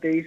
23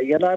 ILR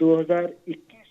2021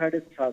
7.5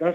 10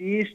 30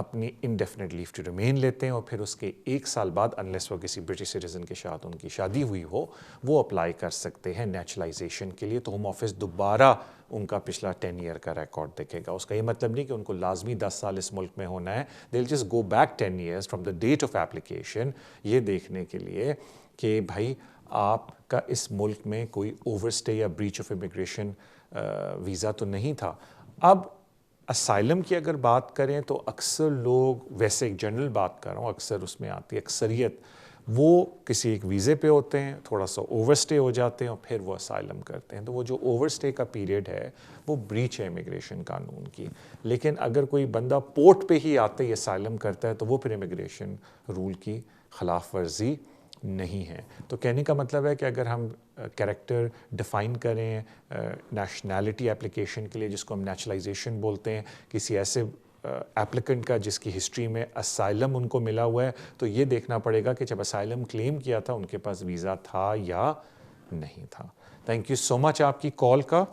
اپنی indefinite leave to remain لیتے ہیں اور پھر اس کے 1 سال بعد انلیس وہ کسی برٹش سٹیزن کے ساتھ ان کی شادی ہوئی ہو وہ اپلائی کر سکتے ہیں نیچرلائزیشن کے لیے. تو ہوم آفس دوبارہ ان کا پچھلا 10 ایئر کا ریکارڈ دیکھے گا. اس کا یہ مطلب نہیں کہ ان کو لازمی 10 سال اس ملک میں ہونا ہے. They will just go back 10 years from the date of application یہ دیکھنے کے لیے کہ بھائی آپ کا اس ملک میں کوئی اوور اسٹے یا بریچ آف امیگریشن ویزا تو نہیں تھا. اب اسائلم کی اگر بات کریں تو اکثر لوگ, ویسے ایک جنرل بات کر رہا ہوں, اکثر اس میں آتی ہے اکثریت, وہ کسی ایک ویزے پہ ہوتے ہیں, تھوڑا سا اوور اسٹے ہو جاتے ہیں اور پھر وہ اسائلم کرتے ہیں. تو وہ جو اوور اسٹے کا پیریڈ ہے وہ بریچ ہے امیگریشن قانون کی. لیکن اگر کوئی بندہ پورٹ پہ ہی آتے ہی اسائلم کرتا ہے تو وہ پھر امیگریشن رول کی خلاف ورزی نہیں ہے. تو کہنے کا مطلب ہے کہ اگر ہم کریکٹر ڈیفائن کریں نیشنلٹی اپلیکیشن کے لیے, جس کو ہم نیچرلائزیشن بولتے ہیں, کسی ایسے ایپلیکنٹ کا جس کی ہسٹری میں اسائلم ان کو ملا ہوا ہے, تو یہ دیکھنا پڑے گا کہ جب اسائلم کلیم کیا تھا ان کے پاس ویزا تھا یا نہیں تھا. تھینک یو سو مچ آپ کی کال کا.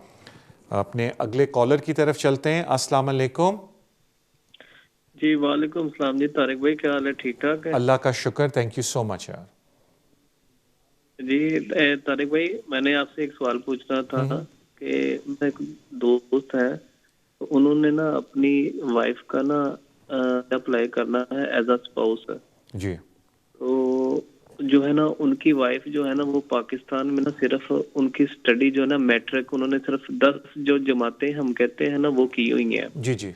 اپنے اگلے کالر کی طرف چلتے ہیں. السلام علیکم. جی وعلیکم السلام. جی طارق بھائی کیا حال ہے؟ ٹھیک ٹھاک ہے؟ اللہ کا شکر. تھینک یو سو مچ یار. جی طارق بھائی میں نے آپ سے ایک سوال پوچھنا تھا کہ میرا ایک دوست ہے, تو انہوں نے نا اپنی وائف کا نا اپلائی کرنا ہے ایز اے اسپاؤس. جی. تو جو ہے نا ان کی وائف جو ہے نا وہ پاکستان میں نا صرف ان کی اسٹڈی جو ہے نا میٹرک انہوں نے صرف 10 جو جماعتیں ہم کہتے ہیں نا وہ کی ہوئی ہیں. جی جی.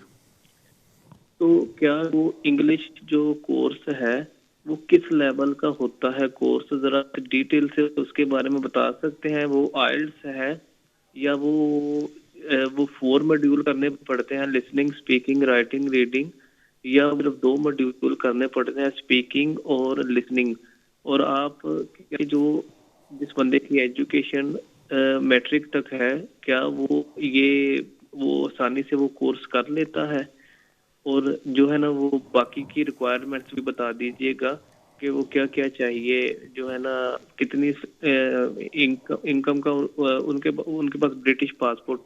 تو کیا وہ انگلش جو کورس ہے وہ کس لیول کا ہوتا ہے کورس؟ ذرا ڈیٹیل سے اس کے بارے میں بتا سکتے ہیں. وہ آئلٹس ہے یا وہ 4 موڈیول کرنے پڑتے ہیں, لسننگ, اسپیکنگ, رائٹنگ, ریڈنگ, یا صرف 2 موڈیول کرنے پڑتے ہیں, اسپیکنگ اور لسننگ؟ اور آپ جو جس بندے کی ایجوکیشن میٹرک تک ہے کیا وہ آسانی سے وہ کورس کر لیتا ہے؟ اور جو ہے نا وہ باقی کی ریکوائرمنٹس بھی بتا دیجئے گا کہ وہ کیا کیا چاہیے, جو ہے نا کتنی انکم کا ان کے پاس برٹش پاسپورٹ,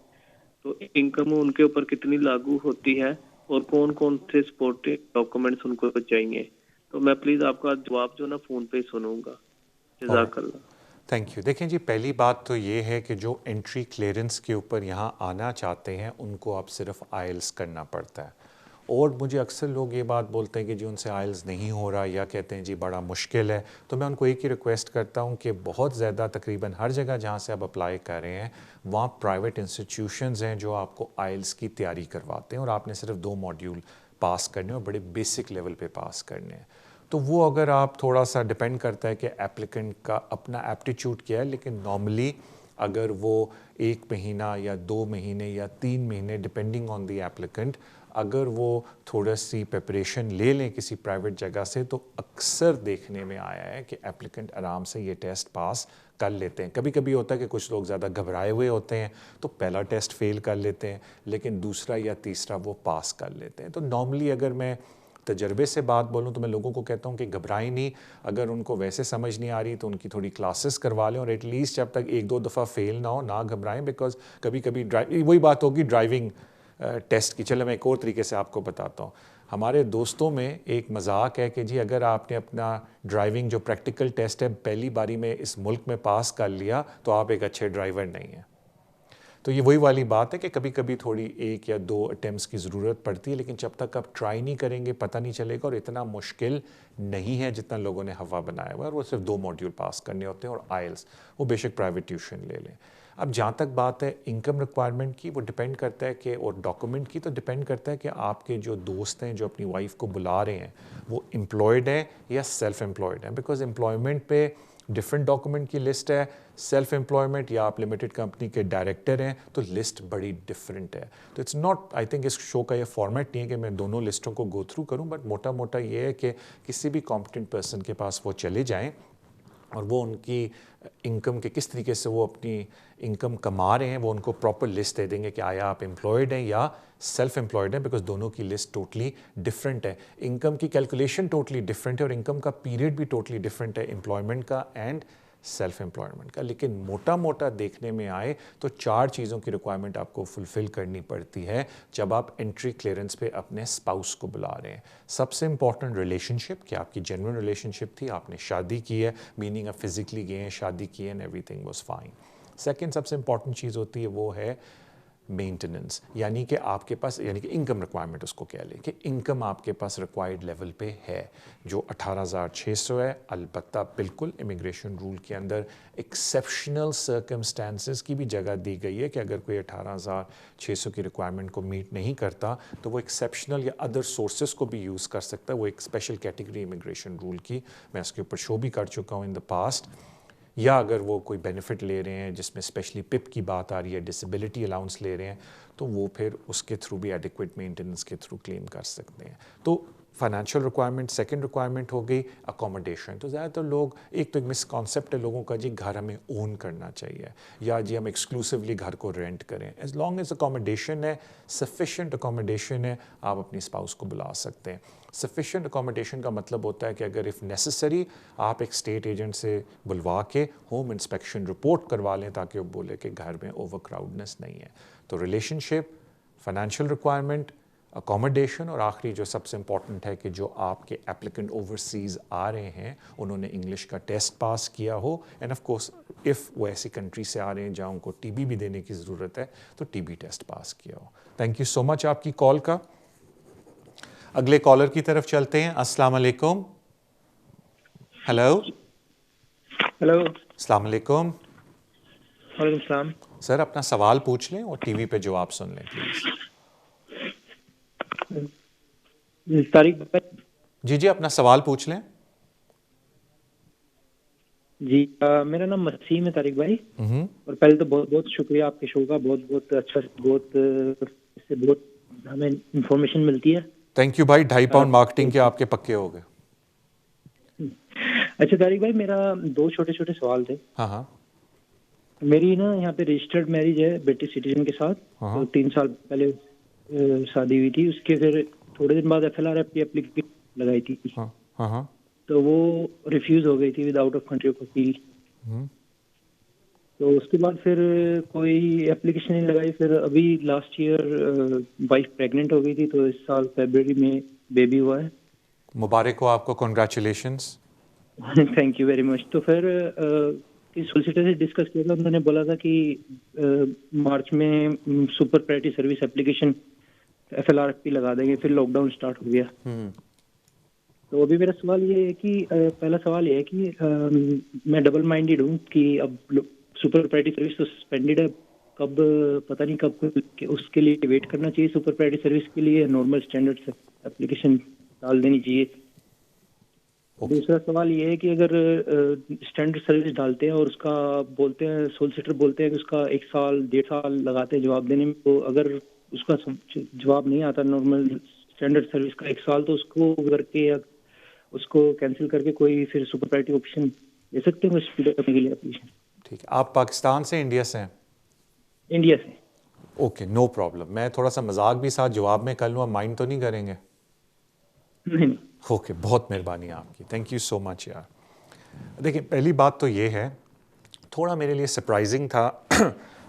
تو انکم ان کے اوپر کتنی لاگو ہوتی ہے, اور کون کون سے سپورٹنگ ڈاکومنٹس ان کو چاہیے. تو میں پلیز آپ کا جواب جو نا فون پہ ہی سنوں گا. جزاک اللہ. Thank you. دیکھیں جی, پہلی بات تو یہ ہے کہ جو انٹری کلیئرنس کے اوپر یہاں آنا چاہتے ہیں ان کو اب صرف آئلس کرنا پڑتا ہے. اور مجھے اکثر لوگ یہ بات بولتے ہیں کہ جی ان سے آئلز نہیں ہو رہا یا کہتے ہیں جی بڑا مشکل ہے. تو میں ان کو ایک ہی ریکویسٹ کرتا ہوں کہ بہت زیادہ تقریباً ہر جگہ جہاں سے آپ اپلائی کر رہے ہیں وہاں پرائیویٹ انسٹیٹیوشنز ہیں جو آپ کو آئلز کی تیاری کرواتے ہیں, اور آپ نے صرف 2 موڈیول پاس کرنے اور بڑے بیسک لیول پہ پاس کرنے ہیں. تو وہ اگر آپ تھوڑا سا ڈپینڈ کرتا ہے کہ ایپلیکنٹ کا اپنا ایپٹیچیوڈ کیا ہے, لیکن نارملی اگر وہ 1 مہینہ یا 2 مہینے یا 3 مہینے ڈپینڈنگ آن دی ایپلیکنٹ اگر وہ تھوڑا سی پریپریشن لے لیں کسی پرائیویٹ جگہ سے, تو اکثر دیکھنے میں آیا ہے کہ ایپلیکنٹ آرام سے یہ ٹیسٹ پاس کر لیتے ہیں. کبھی کبھی ہوتا ہے کہ کچھ لوگ زیادہ گھبرائے ہوئے ہوتے ہیں تو پہلا ٹیسٹ فیل کر لیتے ہیں, لیکن دوسرا یا تیسرا وہ پاس کر لیتے ہیں. تو نارملی اگر میں تجربے سے بات بولوں تو میں لوگوں کو کہتا ہوں کہ گھبرائیں نہیں. اگر ان کو ویسے سمجھ نہیں آ رہی تو ان کی تھوڑی کلاسز کروا لیں, اور ایٹ لیسٹ جب تک 1-2 دفعہ فیل نہ ہو نہ گھبرائیں. بیکاز کبھی کبھی وہی بات ہوگی ڈرائیونگ ٹیسٹ کی. چلو میں ایک اور طریقے سے آپ کو بتاتا ہوں. ہمارے دوستوں میں ایک مذاق ہے کہ جی اگر آپ نے اپنا ڈرائیونگ جو پریکٹیکل ٹیسٹ ہے پہلی باری میں اس ملک میں پاس کر لیا تو آپ ایک اچھے ڈرائیور نہیں ہیں. تو یہ وہی والی بات ہے کہ کبھی کبھی تھوڑی 1 یا 2 اٹیمپٹس کی ضرورت پڑتی ہے, لیکن جب تک آپ ٹرائی نہیں کریں گے پتہ نہیں چلے گا. اور اتنا مشکل نہیں ہے جتنا لوگوں نے ہوا بنایا ہوا ہے, اور وہ صرف 2 موڈیول پاس کرنے ہوتے ہیں. اور آئلس وہ بے شک پرائیویٹ ٹیوشن لے لیں. اب جہاں تک بات ہے انکم ریکوائرمنٹ کی, وہ ڈپینڈ کرتا ہے کہ, اور ڈاکومنٹ کی تو ڈپینڈ کرتا ہے کہ آپ کے جو دوست ہیں جو اپنی وائف کو بلا رہے ہیں وہ امپلائڈ ہیں یا سیلف امپلائڈ ہیں. بیکاز امپلائمنٹ پہ ڈفرینٹ ڈاکومنٹ کی لسٹ ہے. سیلف امپلائمنٹ یا آپ لمیٹڈ کمپنی کے ڈائریکٹر ہیں تو لسٹ بڑی ڈفرینٹ ہے. تو اٹس ناٹ, آئی تھنک اس شو کا یہ فارمیٹ نہیں ہے کہ میں دونوں لسٹوں کو گو تھرو کروں, بٹ موٹا موٹا یہ ہے کہ کسی بھی کمپٹنٹ پرسن کے پاس وہ چلے جائیں اور وہ ان کی انکم کے کس طریقے سے وہ اپنی انکم کما رہے ہیں وہ ان کو پراپر لسٹ دے دیں گے کہ آیا آپ امپلائڈ ہیں یا سیلف امپلائڈ ہیں. بیکاز دونوں کی لسٹ ٹوٹلی ڈفرینٹ ہے. انکم کی کیلکولیشن ٹوٹلی ڈفرینٹ ہے, اور انکم کا پیریڈ بھی ٹوٹلی ڈفرینٹ ہے امپلائمنٹ کا اینڈ سیلف امپلائمنٹ کا. لیکن موٹا موٹا دیکھنے میں آئے تو 4 چیزوں کی ریکوائرمنٹ آپ کو فلفل کرنی پڑتی ہے جب آپ انٹری کلیئرنس پہ اپنے اسپاؤس کو بلا رہے ہیں. سب سے امپورٹنٹ ریلیشن شپ, کہ آپ کی جینوئن ریلیشن شپ تھی, آپ نے شادی کی ہے, میننگ آپ فزیکلی گئے ہیں, شادی کی ہے, and everything was fine. Second سب سے امپورٹنٹ چیز ہوتی ہے وہ ہے مینٹیننس, یعنی کہ آپ کے پاس, یعنی کہ انکم ریکوائرمنٹ اس کو کہہ لیں کہ انکم آپ کے پاس ریکوائرڈ لیول پہ ہے, جو 18,600 ہے. البتہ بالکل امیگریشن رول کے اندر ایکسیپشنل سرکمسٹانسز کی بھی جگہ دی گئی ہے کہ اگر کوئی 18,600 کی ریکوائرمنٹ کو میٹ نہیں کرتا تو وہ ایکسیپشنل یا ادر سورسز کو بھی یوز کر سکتا ہے. وہ ایک اسپیشل کیٹیگری امیگریشن رول کی, میں اس کے اوپر شو بھی کر چکا ہوں ان دا پاسٹ. یا اگر وہ کوئی بینیفٹ لے رہے ہیں جس میں اسپیشلی پپ کی بات آ رہی ہے, ڈسیبلٹی الاؤنس لے رہے ہیں, تو وہ پھر اس کے تھرو بھی ایڈیکویٹ مینٹیننس کے تھرو کلیم کر سکتے ہیں. تو فائنینشیل ریکوائرمنٹ سیکنڈ ریکوائرمنٹ ہو گئی. اکوموڈیشن, تو زیادہ تر لوگ, ایک تو ایک مس کانسیپٹ ہے لوگوں کا, جی گھر ہمیں اون کرنا چاہیے یا جی ہم ایکسکلوسیولی گھر کو رینٹ کریں. ایز لانگ ایز اکوموڈیشن ہے, سفیشینٹ اکوموڈیشن ہے, آپ اپنی اسپاؤس کو بلا سکتے ہیں. سفیشینٹ اکوموڈیشن کا مطلب ہوتا ہے کہ اگر اف نیسسری آپ ایک اسٹیٹ ایجنٹ سے بلوا کے ہوم انسپیکشن رپورٹ کروا لیں تاکہ وہ بولے کہ گھر میں اوور کراؤڈنس نہیں ہے. تو ریلیشن شپ, فائنینشیل ریکوائرمنٹ, اکوموڈیشن, اور آخری جو سب سے امپورٹنٹ ہے کہ جو آپ کے اپلیکنٹ اوورسیز آ رہے ہیں انہوں نے انگلش کا ٹیسٹ پاس کیا ہو. اینڈ آف کورس اف وہ ایسی کنٹری سے آ رہے ہیں جہاں ان کو ٹی بی بھی دینے کی ضرورت ہے تو ٹی بی ٹیسٹ پاس کیا ہو. تھینک یو سو مچ آپ کی کال کا. اگلے کالر کی طرف چلتے ہیں. السلام علیکم. ہیلو. ہیلو. السلام علیکم. وعلیکم السلام. سر اپنا سوال پوچھ لیں اور ٹی وی پہ جواب سن لیں پلیز. طارق جی جی اپنا سوال پوچھ لیں. جی میرا نام مسیم ہے طارق بھائی, اور پہلے تو بہت بہت شکریہ آپ کے شو کا, بہت بہت اچھا, بہت اس سے بہت ہمیں انفارمیشن ملتی ہے. تھینک یو بھائی. 2.5 پاؤنڈ مارکیٹنگ کے آپ کے پکے ہو گئے. اچھا طارق بھائی, میرا 2 چھوٹے چھوٹے سوال تھے. ہاں ہاں. میری نا یہاں پہ رجسٹرڈ میرج ہے برٹش سٹیزن کے ساتھ, تو 3 سال پہلے شادی ہوئی تھی. اس کے پھر تھوڑے دن بعد FLR کی اپلیکیشن لگائی تھی, تو وہ ریفیوز ہو گئی تھی with out of country of appeal. تو اس کے بعد پھر کوئی اپلیکیشن نہیں لگائی. پھر ابھی لاسٹ ایئر وائف پریگننٹ ہو گئی تھی, تو اس سال فیبرری میں بیبی ہوا ہے. مبارک ہو آپ کو, congratulations. Thank you very much. تو پھر سولیسیٹر سے ڈسکس کیا تھا, انہوں نے بولا تھا کہ مارچ میں super priority service application FLRP لگا دیں گے. پھر لاک ڈاؤن اسٹارٹ ہو گیا. تو ابھی میرا سوال یہ ہے کہ پہلا سوال یہ ہے کہ میں ڈبل مائنڈیڈ ہوں کہ اب سپر پرائرٹی سروس تو سسپینڈیڈ ہے, کب پتہ نہیں کب اس کے لیے ویٹ کرنا چاہیے سپر پرائرٹی سروس کے لیے, نارمل اسٹینڈرڈ سے اپلیکیشن ڈال دینی چاہیے. دوسرا سوال یہ ہے کہ اگر اسٹینڈرڈ سروس ڈالتے ہیں اور اس کا بولتے ہیں, سولیسیٹر بولتے ہیں کہ اس کا 1 سال 1.5 سال لگاتے ہیں جواب دینے میں, تو اگر اس کا جواب نہیں آتا نارمل اسٹینڈرڈ سروس کا 1 سال, تو اس کو کر کے اس کو کینسل کر کے کوئی پھر سپر پرائرٹی آپشن دے سکتے ہیں اسپیڈ کرنے کے لیے اپلیکیشن. ٹھیک ہے. آپ پاکستان سے انڈیا سے ہیں؟ انڈیا سے. Okay, no problem. میں تھوڑا سا مذاق بھی ساتھ جواب میں کر لوں, آپ مائنڈ تو نہیں کریں گے؟ نہیں. اوکے, بہت مہربانی آپ کی, تھینک یو سو مچ یار. دیکھیں پہلی بات تو یہ ہے, تھوڑا میرے لیے سرپرائزنگ تھا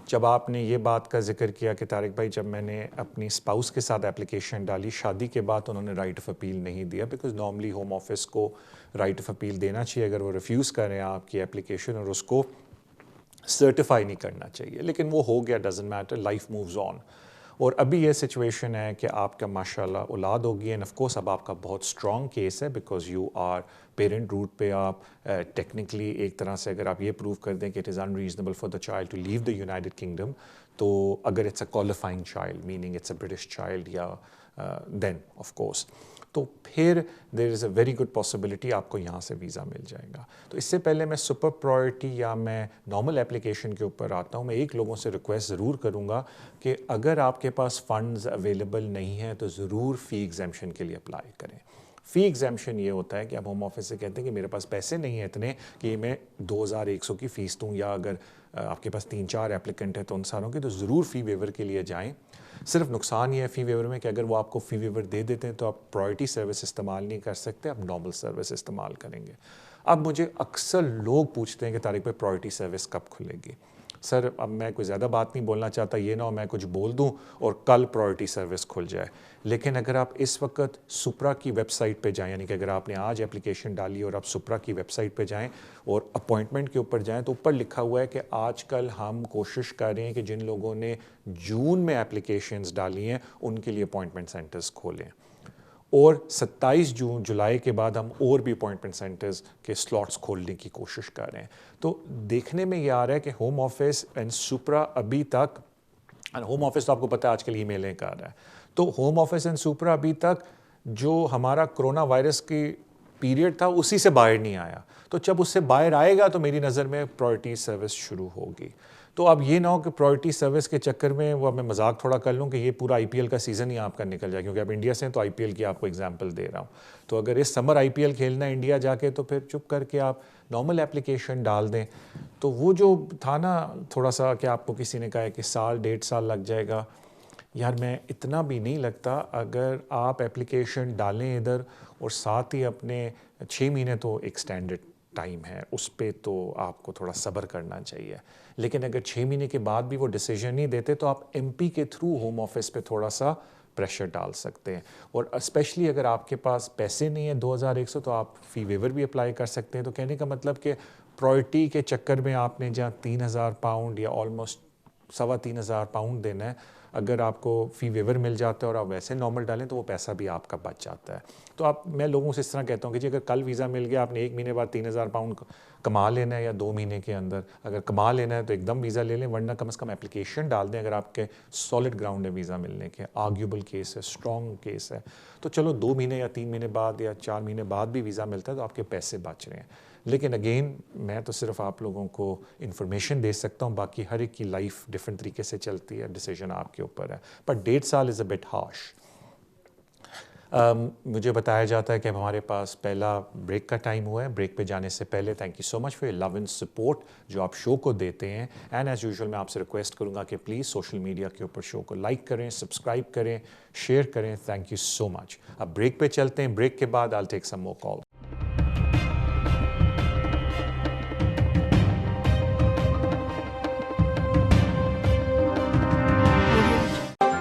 جب آپ نے یہ بات کا ذکر کیا کہ طارق بھائی جب میں نے اپنی اسپاؤس کے ساتھ اپلیکیشن ڈالی شادی کے بعد انہوں نے رائٹ آف اپیل نہیں دیا, بیکاز نارملی ہوم آفس کو رائٹ آف اپیل دینا چاہیے اگر وہ ریفیوز کریں آپ کی اپلیکیشن, اور اس کو سرٹیفائی نہیں کرنا چاہیے. لیکن وہ ہو گیا, doesn't matter, life moves on. اور ابھی یہ سچویشن ہے کہ آپ کا ماشاءاللہ اولاد ہوگی, اینڈ آف کورس اب آپ کا بہت اسٹرانگ کیس ہے because you are parent route پہ. آپ ٹیکنیکلی ایک طرح سے اگر آپ یہ پروو کر دیں کہ it is unreasonable for the child to leave the United Kingdom, تو اگر it's a qualifying child meaning it's a British child, یا دین آف کورس تو پھر there is a very good possibility آپ کو یہاں سے ویزا مل جائے گا. تو اس سے پہلے میں سپر پرائرٹی یا میں نارمل اپلیکیشن کے اوپر آتا ہوں, میں ایک لوگوں سے ریکویسٹ ضرور کروں گا کہ اگر آپ کے پاس فنڈز اویلیبل نہیں ہیں تو ضرور فی ایگزیمپشن کے لیے اپلائی کریں. فی ایگزیمپشن یہ ہوتا ہے کہ آپ ہوم آفس سے کہتے ہیں کہ میرے پاس پیسے نہیں ہیں اتنے کہ میں 2100 کی فیس دوں، یا اگر آپ کے پاس 3-4 ایپلیکنٹ ہیں تو ان ساروں کی، تو ضرور فی ویور کے لیے جائیں. صرف نقصان یہ ہے فی ویور میں کہ اگر وہ آپ کو فی ویور دے دیتے ہیں تو آپ پرائرٹی سروس استعمال نہیں کر سکتے، آپ نارمل سروس استعمال کریں گے. اب مجھے اکثر لوگ پوچھتے ہیں کہ طارق بھائی پرائرٹی سروس کب کھلے گی؟ سر اب میں کوئی زیادہ بات نہیں بولنا چاہتا، یہ نہ ہو میں کچھ بول دوں اور کل پرائرٹی سروس کھل جائے. لیکن اگر آپ اس وقت سپرا کی ویب سائٹ پہ جائیں، یعنی کہ اگر آپ نے آج اپلیکیشن ڈالی اور آپ سپرا کی ویب سائٹ پہ جائیں اور اپوائنٹمنٹ کے اوپر جائیں، تو اوپر لکھا ہوا ہے کہ آج کل ہم کوشش کر رہے ہیں کہ جن لوگوں نے جون میں اپلیکیشنز ڈالی ہیں ان کے لیے اپوائنٹمنٹ سینٹرز کھولیں، اور 27 جولائی کے بعد ہم اور بھی اپوائنٹمنٹ سینٹرز کے سلاٹس کھولنے کی کوشش کر رہے ہیں. تو دیکھنے میں یہ آ رہا ہے کہ ہوم آفس اینڈ سپرا ابھی تک، ہوم آفس تو آپ کو پتہ ہے آج کل ای میلیں کر رہا ہے، تو ہوم آفس اینڈ سپرا ابھی تک جو ہمارا کرونا وائرس کی پیریڈ تھا اسی سے باہر نہیں آیا. تو جب اس سے باہر آئے گا تو میری نظر میں پرائرٹی سروس شروع ہوگی. تو اب یہ نہ ہو کہ پرائرٹی سروس کے چکر میں وہ میں مذاق تھوڑا کر لوں کہ یہ پورا IPL کا سیزن ہی آپ کا نکل جائے، کیونکہ آپ انڈیا سے ہیں تو IPL کی آپ کو ایگزامپل دے رہا ہوں. تو اگر اس سمر IPL کھیلنا ہے انڈیا جا کے تو پھر چپ کر کے آپ نارمل اپلیکیشن ڈال دیں. تو وہ جو تھا نا تھوڑا سا کہ آپ کو کسی نے کہا ہے کہ 1.5 سال لگ جائے گا، یار میں اتنا بھی نہیں لگتا. اگر آپ اپلیکیشن ڈالیں ادھر اور ساتھ ہی اپنے 6 مہینے تو ایک سٹینڈرڈ ٹائم ہے، اس پہ تو آپ کو تھوڑا صبر کرنا چاہیے. لیکن اگر 6 مہینے کے بعد بھی وہ ڈیسیجن نہیں دیتے تو آپ MP کے تھرو ہوم آفس پہ تھوڑا سا پریشر ڈال سکتے ہیں. اور اسپیشلی اگر آپ کے پاس پیسے نہیں ہیں 2100 تو آپ فی ویور بھی اپلائی کر سکتے ہیں. تو کہنے کا مطلب کہ پرائرٹی کے چکر میں آپ نے جہاں 3000 پاؤنڈ یا آلموسٹ 3500 پاؤنڈ دینا ہے، اگر آپ کو فی ویور مل جاتا ہے اور آپ ویسے نارمل ڈالیں تو وہ پیسہ بھی آپ کا بچ جاتا ہے. تو میں لوگوں سے اس طرح کہتا ہوں کہ جی اگر کل ویزا مل گیا، آپ نے 1 مہینے بعد 3000 پاؤنڈ کما لینا ہے یا 2 مہینے کے اندر اگر کما لینا ہے تو ایک دم ویزا لے لیں، ورنہ کم از کم اپلیکیشن ڈال دیں. اگر آپ کے سالڈ گراؤنڈ ہے ویزا ملنے کے، آرگیوبل کیس ہے، اسٹرانگ کیس ہے، تو چلو 2 مہینے یا 3 مہینے بعد یا 4 مہینے بعد بھی ویزا ملتا ہے تو آپ کے پیسے بچ رہے ہیں. لیکن اگین میں تو صرف آپ لوگوں کو انفارمیشن دے سکتا ہوں، باقی ہر ایک کی لائف ڈفرینٹ طریقے سے چلتی ہے، ڈیسیجن آپ کے اوپر ہے. پر 1.5 سال از اے بٹ ہارش. مجھے بتایا جاتا ہے کہ اب ہمارے پاس پہلا بریک کا ٹائم ہوا ہے. بریک پہ جانے سے پہلے thank you so much for your love and support جو آپ شو کو دیتے ہیں. اینڈ ایز یوزول میں آپ سے ریکویسٹ کروں گا کہ پلیز سوشل میڈیا کے اوپر شو کو لائک کریں، سبسکرائب کریں، شیئر کریں. تھینک یو سو مچ. اب بریک پہ چلتے ہیں. بریک کے بعد I'll take some more calls.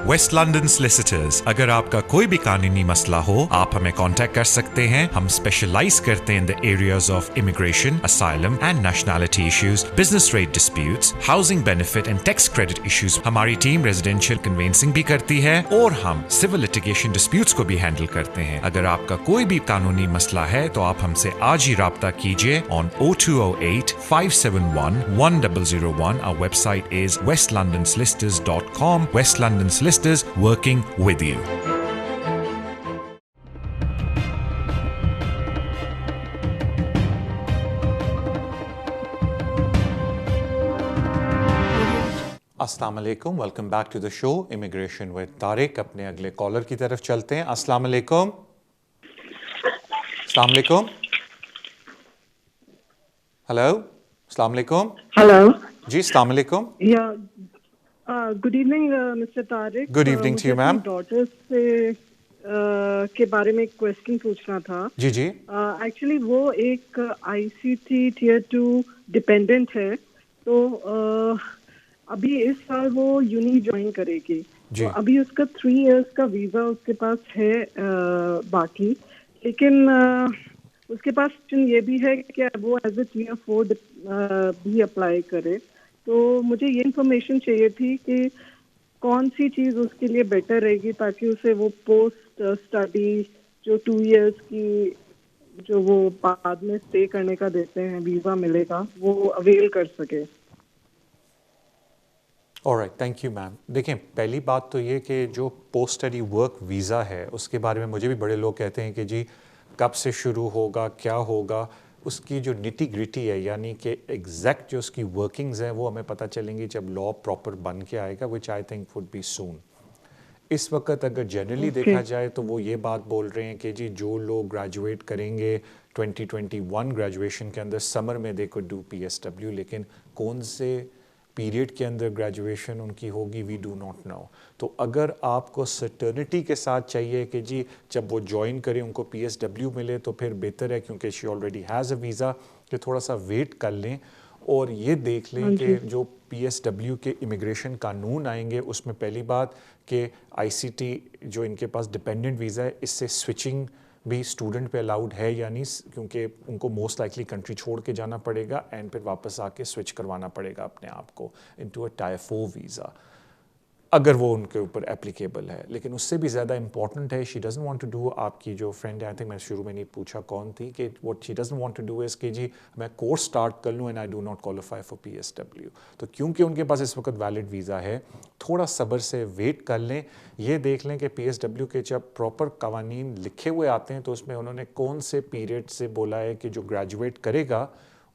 West London solicitors, اگر آپ کا کوئی بھی قانونی مسئلہ ہو آپ ہمیں کانٹیکٹ کر سکتے ہیں. ہم اسپیشلائز کرتے ہیں in the areas of immigration, asylum and nationality issues, business rate disputes, housing benefit and tax credit issues. ہماری ٹیم ریزیڈینشیل کنوینسنگ بھی کرتی ہے اور ہم سول لٹیگیشن ڈسپیوٹس کو بھی ہینڈل کرتے ہیں. اگر آپ کا کوئی بھی قانونی مسئلہ ہے تو آپ ہم سے آج ہی رابطہ کیجیے on 0208 571 1001. Our website is westlondonsolicitors.com. West London Solicitors working with you. السلام علیکم، welcome back to the show immigration with Tariq. اپنے اگلے کالر کی طرف چلتے ہیں. السلام علیکم. السلام علیکم. ہلو، السلام علیکم. ہلو جی السلام علیکم. Yeah good evening mister Tariq. Good evening to you ma'am. Daughter سے کے بارے میں ایک کوشچن پوچھنا تھا. جی جی. ایکچولی وہ ایک ICT Tier 2 ڈپینڈنٹ ہے، تو ابھی اس سال وہ یونی جوائن کرے گی. تو ابھی اس کا 3 ایئرس کا ویزا اس کے پاس ہے باقی، لیکن اس کے پاس آپشن یہ بھی ہے کہ وہ ایز اے Tier 4 بھی اپلائی کرے. تو مجھے یہ انفارمیشن چاہیے تھی کہ کون سی چیز اس کے لیے بیٹر رہے گی تاکہ اسے وہ پوسٹ اسٹڈی جو 2 ایئرس کی جو وہ بعد میں اسٹے کرنے کا دیتے ہیں ویزا ملے گا وہ اویل کر سکے. All right, thank you ma'am. دیکھیں پہلی بات تو یہ کہ جو پوسٹ اسٹڈی ورک ویزا ہے اس کے بارے میں مجھے بھی بڑے لوگ کہتے ہیں کہ جی کب سے شروع ہوگا، کیا ہوگا. اس کی جو نٹی گریٹی ہے یعنی کہ ایگزیکٹ جو اس کی ورکنگز ہیں وہ ہمیں پتہ چلیں گی جب لا پراپر بن کے آئے گا، وچ آئی تھنک وڈ بی سون. اس وقت اگر جنرلی دیکھا جائے تو وہ یہ بات بول رہے ہیں کہ جی جو لوگ گریجویٹ کریں گے 2021 گریجویشن کے اندر سمر میں دے کوڈ ڈو PSW، لیکن کون سے پیریڈ کے اندر گریجویشن ان کی ہوگی وی ڈو ناٹ نو. تو اگر آپ کو سرٹرنٹی کے ساتھ چاہیے کہ جی جب وہ جوائن کریں ان کو PSW ملے تو پھر بہتر ہے، کیونکہ شی آلریڈی ہیز اے ویزا، کہ تھوڑا سا ویٹ کر لیں اور یہ دیکھ لیں کہ جو PSW کے امیگریشن قانون آئیں گے اس میں پہلی بات کہ ICT جو ان کے پاس ڈپینڈنٹ ویزا ہے اس سے سوئچنگ بھی اسٹوڈنٹ پہ الاؤڈ ہے یا نہیں، کیونکہ ان کو موسٹ لائکلی کنٹری چھوڑ کے جانا پڑے گا اینڈ پھر واپس آ کے سوئچ کروانا پڑے گا اپنے آپ کو انٹو اے ٹائر 4 ویزا اگر وہ ان کے اوپر اپلیکیبل ہے. لیکن اس سے بھی زیادہ امپورٹنٹ ہے she doesn't want to do, آپ کی جو فرینڈ ہے آئی تھنک میں شروع میں نہیں پوچھا کون تھی، کہ what she doesn't want to do is کہ جی میں کورس اسٹارٹ کر لوں and I do not qualify for PSW. تو کیونکہ ان کے پاس اس وقت ویلڈ ویزا ہے تھوڑا صبر سے ویٹ کر لیں، یہ دیکھ لیں کہ PSW کے جب پراپر قوانین لکھے ہوئے آتے ہیں تو اس میں انہوں نے کون سے پیریڈ سے بولا ہے کہ جو گریجویٹ کرے گا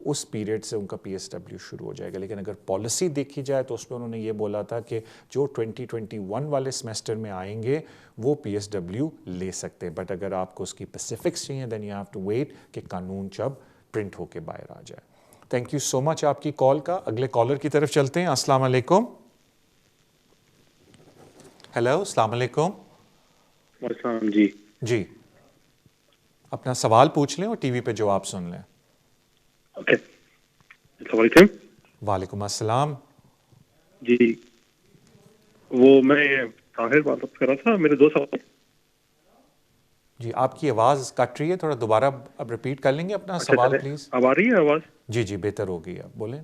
اس پیریڈ سے ان کا PSW شروع ہو جائے گا. لیکن اگر پالیسی دیکھی جائے تو اس میں انہوں نے یہ بولا تھا کہ جو 2021 والے سیمسٹر میں آئیں گے وہ PSW لے سکتے، بٹ اگر آپ کو اس کی اسپیسفکس چاہیے then you have to wait کہ قانون جب پرنٹ ہو کے باہر آ جائے. تھینک یو سو مچ آپ کی کال کا. اگلے کالر کی طرف چلتے ہیں. السلام علیکم. ہیلو، السلام علیکم. السلام. جی اپنا سوال پوچھ لیں اور ٹی وی پہ جواب سن لیں. اوکے. السلام علیکم. وعلیکم السلام. جی وہ میں طاہر بات کر رہا تھا، میرے 2 سوال. جی آپ کی آواز کٹ رہی ہے، تھوڑا دوبارہ اب ریپیٹ کر لیں گے اپنا سوال پلیز. اب آ رہی ہے آواز؟ جی بہتر ہو گئی، اب بولیں.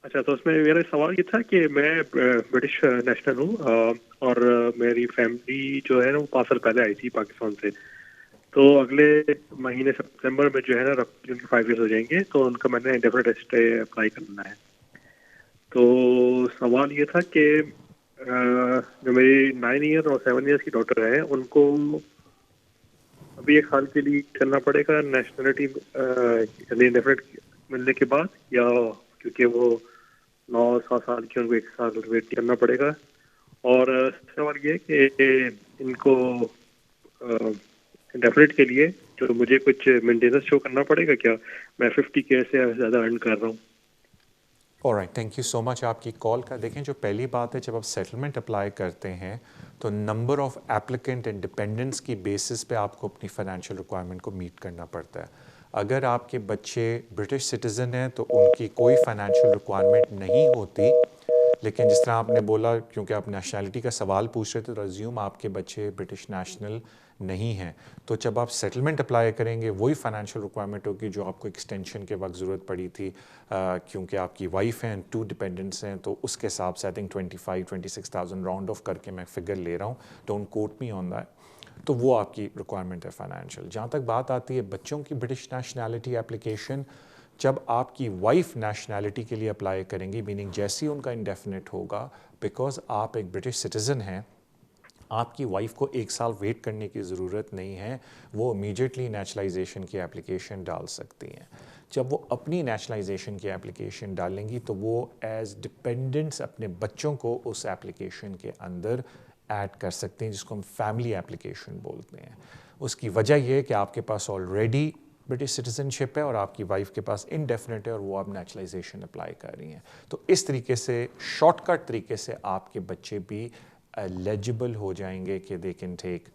اچھا، تو اس میں میرا سوال یہ تھا کہ میں برٹش نیشنل ہوں اور میری فیملی جو ہے نا وہ 5 سال پہلے آئی تھی پاکستان سے. تو اگلے مہینے سپتمبر میں جو ہے نا ان کے 5 ایئرس ہو جائیں گے، تو ان کا میں نے انڈیفینٹ اسٹے اپلائی کرنا ہے. تو سوال یہ تھا کہ جو میری 9 ایئر اور 7 ایئرس کی ڈاٹر ہے ان کو ابھی 1 سال کے لیے کرنا پڑے گا نیشنلٹی یعنی انڈیفینٹ ملنے کے بعد، یا کیونکہ وہ 9 سال کی ان کو 1 سال ویٹ کرنا پڑے گا. اور سوال یہ کہ ان کو انڈیفینٹ کے لیے جو مجھے کچھ مینٹیننس شو کرنا پڑے گا کیا؟ میں 50K سے زیادہ ارن کر رہا ہوں. آلرائٹ، تھینک یو سو مچ آپ کی کال کا. دیکھیں جو پہلی بات ہے، جب آپ سیٹلمنٹ اپلائی کرتے ہیں تو number of applicant and dependents کی بیسس پہ آپ کو اپنی فائنینشیل ریکوائرمنٹ کو میٹ کرنا پڑتا ہے. اگر آپ کے بچے برٹش سٹیزن ہیں تو ان کی کوئی فائنینشیل ریکوائرمنٹ نہیں ہوتی. لیکن جس طرح آپ نے بولا کیونکہ آپ نیشنلٹی کا سوال پوچھ رہے تھے تو ریزیوم آپ کے بچے برٹش نیشنل نہیں ہیں، تو جب آپ سیٹلمنٹ اپلائی کریں گے وہی فائنینشیل ریکوائرمنٹ ہوگی جو آپ کو ایکسٹینشن کے وقت ضرورت پڑی تھی، کیونکہ آپ کی وائف ہیں 2 ڈپینڈنٹس ہیں. تو اس کے حساب سے آئی تھنک 25-26,000 راؤنڈ آف کر کے میں فگر لے رہا ہوں، don't quote me on that. تو وہ آپ کی ریکوائرمنٹ ہے فائنینشیل. جہاں تک بات آتی ہے بچوں کی برٹش نیشنلٹی اپلیکیشن، جب آپ کی وائف نیشنلٹی کے لیے اپلائی کریں گی، میننگ جیسے ان کا انڈیفینٹ ہوگا، بیکاز آپ ایک برٹش سٹیزن ہیں، آپ کی وائف کو 1 سال ویٹ کرنے کی ضرورت نہیں ہے، وہ امیجیٹلی نیشنلائزیشن کی اپلیکیشن ڈال سکتی ہیں. جب وہ اپنی نیشنلائزیشن کی اپلیکیشن ڈالیں گی تو وہ ایز ڈپینڈنٹس اپنے بچوں کو اس اپلیکیشن کے اندر ایڈ کر سکتے ہیں، جس کو ہم فیملی اپلیکیشن بولتے ہیں. اس کی وجہ یہ ہے کہ آپ کے پاس آلریڈی برٹش سٹیزن شپ ہے اور آپ کی وائف کے پاس انڈیفینٹ ہے اور وہ آپ نیچرلائزیشن اپلائی کر رہی ہیں. تو اس طریقے سے شارٹ کٹ طریقے سے آپ کے بچے بھی ایلیجبل ہو جائیں گے کہ they can take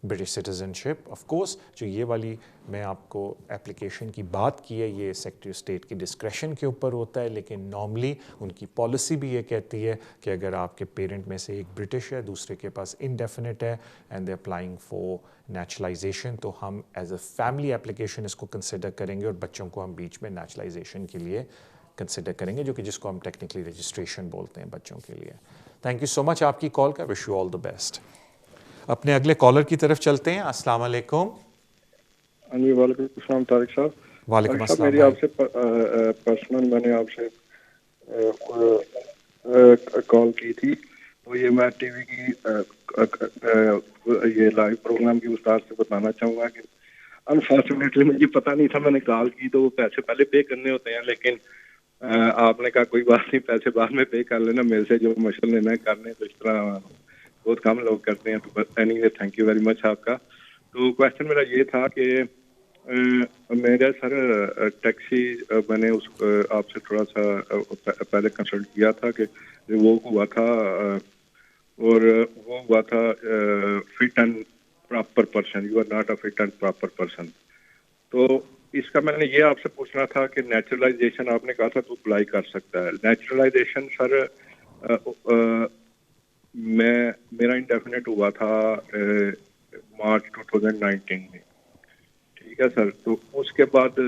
British citizen ship. Of course جو یہ والی میں آپ کو اپلیکیشن کی بات کی ہے یہ سیکرٹری اسٹیٹ کی ڈسکریشن کے اوپر ہوتا ہے، لیکن نارملی ان کی پالیسی بھی یہ کہتی ہے کہ اگر آپ کے پیرنٹ میں سے ایک برٹش ہے دوسرے کے پاس انڈیفینٹ ہے and they applying for naturalisation, تو ہم ایز اے فیملی اپلیکیشن اس کو کنسیڈر کریں گے اور بچوں کو ہم بیچ میں نیچرلائزیشن کے لیے کنسیڈر کریں گے، جو کہ جس کو ہم ٹیکنیکلی رجسٹریشن بولتے ہیں بچوں کے لیے. تھینک یو سو مچ آپ کی کال کا. Wish you all the best. اپنے اگلے کالر کی طرف چلتے ہیں. السلام علیکم. ہاں جی، وعلیکم السلام طارق صاحب. وعلیکم السلام. میری آپ سے پرسنل میں نے آپ سے کال کی تھی، تو یہ میں ٹی وی کی یہ لائیو پروگرام کی استاد سے بتانا چاہوں گا کہ انفارچونیٹلی مجھے پتہ نہیں تھا، میں نے کال کی تو وہ پیسے پہلے پے کرنے ہوتے ہیں، لیکن آپ نے کہا کوئی بات نہیں, پیسے بعد میں پے کر لینا, میرے سے جو مشورہ لینا ہے کرنے, تو اس طرح بہت کم لوگ کرتے ہیں. تو بس any way thank you very much آپ کا. تو کویشچن میرا یہ تھا کہ میرا سر ٹیکسی میں نے اس آپ سے تھوڑا سا پہلے کنسلٹ کیا تھا کہ وہ ہوا تھا, اور وہ ہوا تھا fit and proper person, you are not a fit and proper person. تو اس کا میں نے یہ آپ سے پوچھنا تھا کہ نیچرلائزیشن آپ نے کہا تھا تو اپلائی کر سکتا ہے. نیچرلائزیشن سر میرا انڈیفینٹ ہوا تھا مارچ 2019 میں, ٹھیک ہے سر. تو اس کے بعد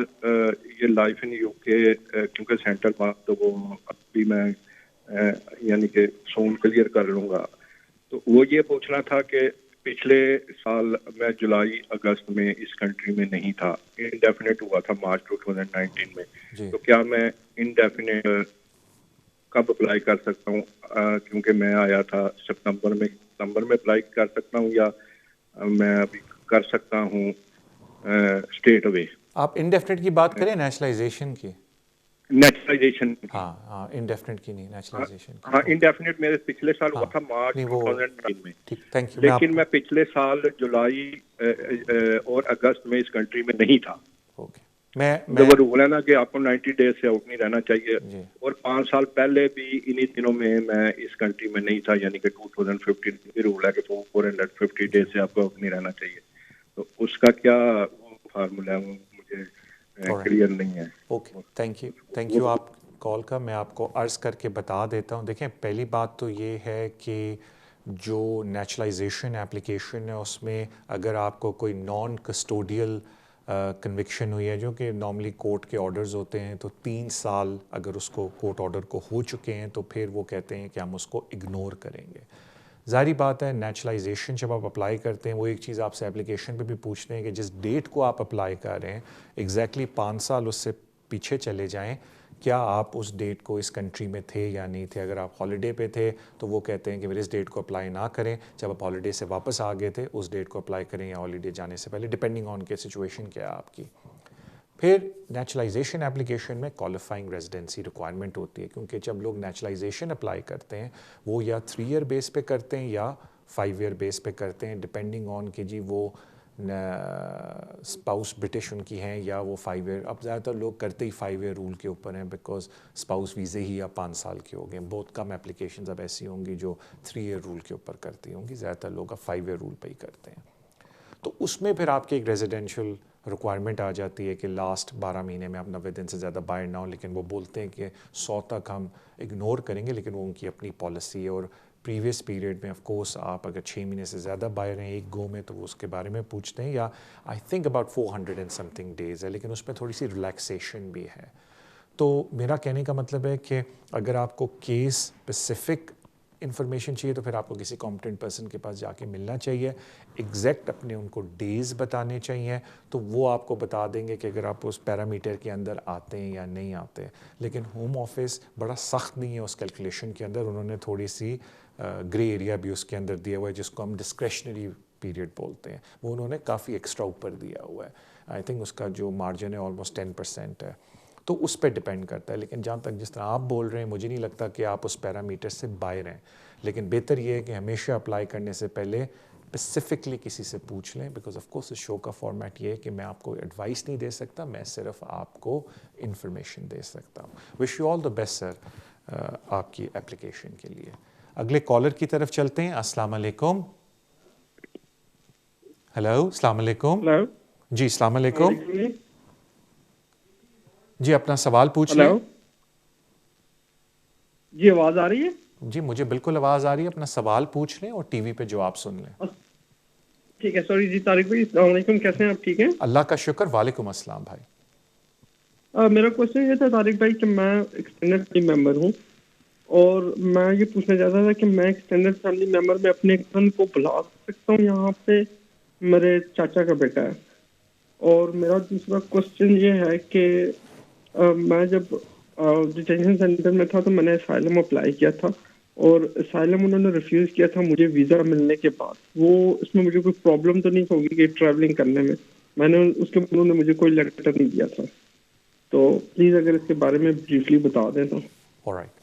یہ لائف ان یو کے کیونکہ سینٹر بات تو وہ ابھی میں یعنی کہ سون کلیئر کر لوں گا. تو وہ یہ پوچھنا تھا کہ پچھلے سال میں جولائی اگست میں اس کنٹری میں نہیں تھا, انڈیفینٹ ہوا تھا مارچ 2019 میں. تو کیا میں انڈیفینٹ کب اپلائی کر سکتا ہوں, کیونکہ میں آیا تھا ستمبر میں اپلائی کر سکتا ہوں, یا میں ابھی کر سکتا ہوں اسٹیٹ اوے؟ آپ انڈیفینٹ کی بات کریں, نیشنلائزیشن کی؟ نیچرلائزیشن, ہاں انڈیفینٹ کی نہیں, نیشنلائزیشن. ہاں انڈیفینٹ میرے پچھلے سال ہوا تھا مارچ 2019 میں, تھینک یو. لیکن میں پچھلے سال جولائی اور اگست میں اس کنٹری میں نہیں تھا. اوکے, وہ رول ہے نا کہ آپ کو 90 ڈیز سے آؤٹ نہیں رہنا چاہیے, اور 5 سال پہلے بھی انہی دنوں میں اس کنٹری میں نہیں تھا, یعنی کہ 2015 رول ہے کہ 450 ڈیز سے آپ کو آؤٹ نہیں رہنا چاہیے. تو اس کا کیا فارمولا ہے وہ مجھے کلیئر نہیں ہے. اوکے, تھینک یو آپ کال کا. میں آپ کو عرض کر کے بتا دیتا ہوں. دیکھیں, پہلی بات تو یہ ہے کہ جو نیچرلائزیشن اپلیکیشن ہے اس میں اگر آپ کو کوئی نان کسٹوڈیل کنوکشن ہوئی ہے, جو کہ نارملی کورٹ کے آرڈرز ہوتے ہیں, تو 3 سال اگر اس کو کورٹ آرڈر کو ہو چکے ہیں تو پھر وہ کہتے ہیں کہ ہم اس کو اگنور کریں گے. ظاہری بات ہے نیچرلائزیشن جب آپ اپلائی کرتے ہیں, وہ ایک چیز آپ سے اپلیکیشن پہ بھی پوچھتے ہیں کہ جس ڈیٹ کو آپ اپلائی کر رہے ہیں ایگزیکٹلی 5 سال اس سے پیچھے چلے جائیں, کیا آپ اس ڈیٹ کو اس کنٹری میں تھے یا نہیں تھے. اگر آپ ہالیڈے پہ تھے تو وہ کہتے ہیں کہ پھر اس ڈیٹ کو اپلائی نہ کریں, جب آپ ہالیڈے سے واپس آ گئے تھے اس ڈیٹ کو اپلائی کریں, یا ہالیڈے جانے سے پہلے, ڈپینڈنگ آن کے سچویشن کیا ہے آپ کی. پھر نیچرلائزیشن اپلیکیشن میں کوالیفائنگ ریزیڈنسی ریکوائرمنٹ ہوتی ہے, کیونکہ جب لوگ نیچرلائزیشن اپلائی کرتے ہیں وہ یا 3 ایئر بیس پہ کرتے ہیں یا 5 ایئر بیس پہ کرتے ہیں, ڈپینڈنگ آن کہ جی وہ اسپاؤس برٹش ان کی ہیں یا وہ 5 ایئر. اب زیادہ تر لوگ کرتے ہی 5 ایئر رول کے اوپر ہیں, بیکاز اسپاؤس ویزے ہی اب 5 سال کے ہو گئے ہیں. بہت کم اپلیکیشنز اب ایسی ہوں گی جو 3 ایئر رول کے اوپر کرتی ہوں گی, زیادہ تر لوگ اب 5 ایئر رول پہ ہی کرتے ہیں. تو اس میں پھر آپ کی ایک ریزیڈینشیل ریکوائرمنٹ آ جاتی ہے کہ لاسٹ 12 مہینے میں آپ 90 دن سے زیادہ باہر نہ ہوں, لیکن وہ بولتے ہیں کہ 100 تک ہم اگنور کریں گے, لیکن وہ ان کی اپنی پالیسی ہے. اور پریویس پیریڈ میں آف کورس آپ اگر 6 مہینے سے زیادہ باہر ہیں ایک گو میں تو وہ اس کے بارے میں پوچھتے ہیں, yeah I think about 400 and something days ہے, لیکن اس میں تھوڑی سی ریلیکسیشن بھی ہے. تو میرا کہنے کا مطلب ہے کہ اگر آپ کو کیس اسپیسیفک انفارمیشن چاہیے تو پھر آپ کو کسی کمپٹنٹ پرسن کے پاس جا کے ملنا چاہیے, ایگزیکٹ اپنے ان کو ڈیز بتانے چاہیے, تو وہ آپ کو بتا دیں گے کہ اگر آپ اس پیرامیٹر کے اندر آتے ہیں یا نہیں آتے. لیکن ہوم آفس بڑا سخت نہیں ہے اس کیلکولیشن کے اندر, انہوں نے تھوڑی سی گرے ایریا بھی اس کے اندر دیا ہوا ہے جس کو ہم ڈسکریشنری پیریڈ بولتے ہیں, وہ انہوں نے کافی ایکسٹرا اوپر دیا ہوا ہے. آئی تھنک اس کا جو مارجن ہے آلموسٹ 10% ہے, تو اس پہ ڈپینڈ کرتا ہے. لیکن جہاں تک جس طرح آپ بول رہے ہیں مجھے نہیں لگتا کہ آپ اس پیرامیٹر سے باہر ہیں, لیکن بہتر یہ ہے کہ ہمیشہ اپلائی کرنے سے پہلے اسپیسیفکلی کسی سے پوچھ لیں, بیکاز آف کورس اس شو کا فارمیٹ یہ ہے کہ میں آپ کو ایڈوائس نہیں دے سکتا, میں صرف آپ کو انفارمیشن دے سکتا ہوں. Wish you all the best سر آپ کی اپلیکیشن کے لیے. اگلے کالر کی طرف چلتے ہیں. السلام علیکم. ہیلو, السلام علیکم. جی السلام علیکم. جی اپنا سوال پوچھ لیں. جی آواز آ رہی ہے؟ جی مجھے بالکل آواز آ رہی ہے, اپنا سوال پوچھ لیں اور ٹی وی پہ جواب سن لیں. ٹھیک ہے. سوری جی طارق بھائی, السلام علیکم, کیسے ہیں آپ؟ ٹھیک ہیں اللہ کا شکر. وعلیکم السلام بھائی. میرا کوشچن یہ تھا طارق بھائی کہ میں ایکسٹینڈیڈ فیملی ممبر ہوں, اور میں یہ پوچھنا چاہتا تھا کہ میں ایکسٹینڈیڈ فیملی ممبر میں اپنے کزن کو بلا سکتا ہوں؟ یہاں پہ میرے چاچا کا بیٹا ہے. اور میرا دوسرا کوشچن یہ ہے کہ میں جب ڈیٹینشن سینٹر میں تھا تو میں نے اسائلم اپلائی کیا تھا, اور اسائلم انہوں نے ریفیوز کیا تھا مجھے ویزا ملنے کے بعد. وہ اس میں مجھے کوئی پرابلم تو نہیں ہوگی کہ ٹریولنگ کرنے میں؟ میں نے اس کے انہوں نے مجھے کوئی لیٹر نہیں دیا تھا. تو پلیز اگر اس کے بارے میں بریفلی بتا دیں تو. آلرائٹ.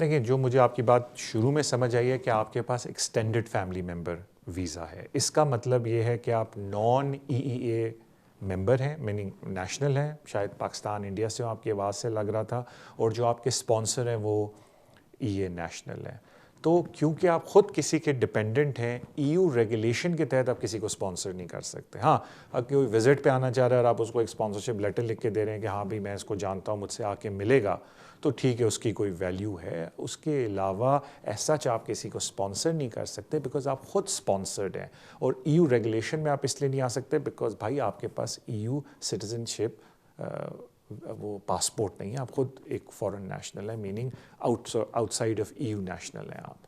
دیکھیں جو مجھے آپ کی بات شروع میں سمجھ آئی ہے کہ آپ کے پاس ایکسٹینڈڈ فیملی ممبر ویزا ہے. اس کا مطلب یہ ہے کہ آپ نان EEA ممبر ہیں, میننگ نیشنل ہیں, شاید پاکستان انڈیا سے آپ کی آواز سے لگ رہا تھا, اور جو آپ کے اسپانسر ہیں وہ EEA نیشنل ہیں. تو کیونکہ آپ خود کسی کے ڈپینڈنٹ ہیں, EU ریگولیشن کے تحت آپ کسی کو اسپانسر نہیں کر سکتے. ہاں اگر کوئی وزٹ پہ آنا چاہ رہا ہے اور آپ اس کو ایک اسپانسرشپ لیٹر لکھ کے دے رہے ہیں کہ ہاں بھائی میں اس کو جانتا ہوں, مجھ سے آ کے ملے گا, تو ٹھیک ہے, اس کی کوئی ویلیو ہے. اس کے علاوہ ایسا آپ کسی کو اسپانسر نہیں کر سکتے بیکاز آپ خود اسپانسرڈ ہیں. اور EU ریگولیشن میں آپ اس لیے نہیں آ سکتے بیکاز بھائی آپ کے پاس EU سٹیزن شپ وہ پاسپورٹ نہیں ہے, آپ خود ایک فارن نیشنل ہے, meaning out side of EU national ہیں آپ.